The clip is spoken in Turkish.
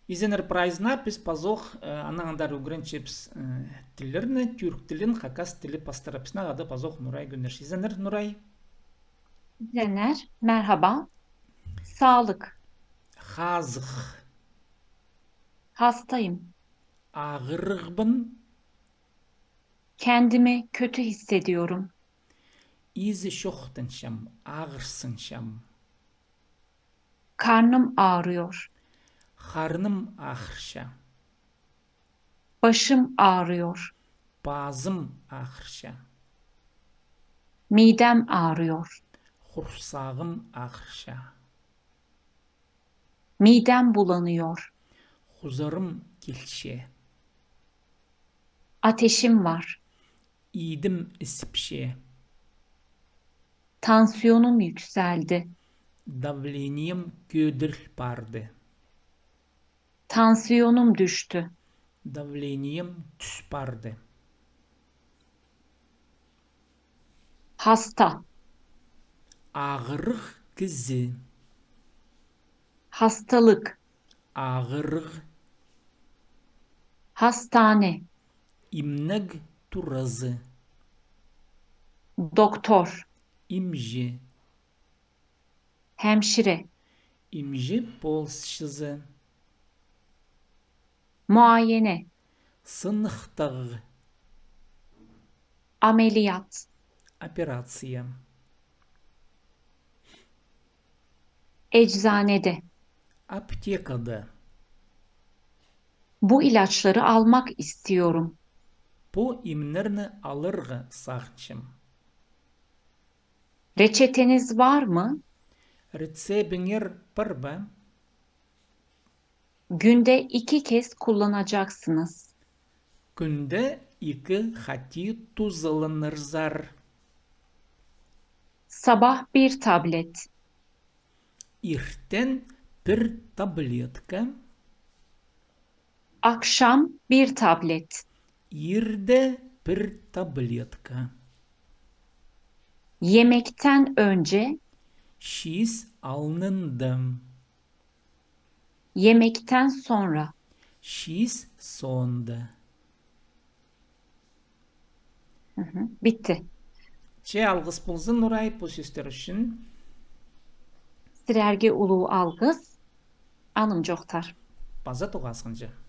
Изенер прайзна пис пазох анаңдар угренчепс тиллерне тюрк тилин хакас тили пастарапсна гады пазох Nuray Günler. İzенер Nuray. Zener, merhaba. Sağlık. Hazık. Hastayım. Ağırıgbın. Kendimi kötü hissediyorum. İzi şohtınşam. Ağırsınşam. Karnım ağrıyor. Karnım ağırşa. Başım ağrıyor. Bazım ağırşa. Midem ağrıyor. Kursağım ağırşa. Midem bulanıyor. Huzarım kilşe. Ateşim var. İdim ispşe. Tansiyonum yükseldi. Davleniyem ködür bardı. Tansiyonum düştü. Davleniyem tüs bardı. Hasta. Ağırık kızı. Hastalık. Ağırık. Hastane. İmneg turazı. Doktor. İmji. Hemşire. İmji polsşızı. Muayene. Sınıhtağ. Ameliyat. Operasya. Eczanede. Aptekada. Bu ilaçları almak istiyorum. Bu imlerini alırgı sağçım. Reçeteniz var mı? Retsebiner parba. Günde 2 kez kullanacaksınız. Günde 2 hati tuz alınırzar. Sabah 1 tablet. İrten bir tabletka. Akşam 1 tablet. İrde bir tabletka. Yemekten önce, Şiz alnındım. yemekten sonra. Şiz sonda. Bitti. Algыс болсын Nuray bu süsler için. Sirerge ulu algız. Anım Joktar. Bazat oğasınca.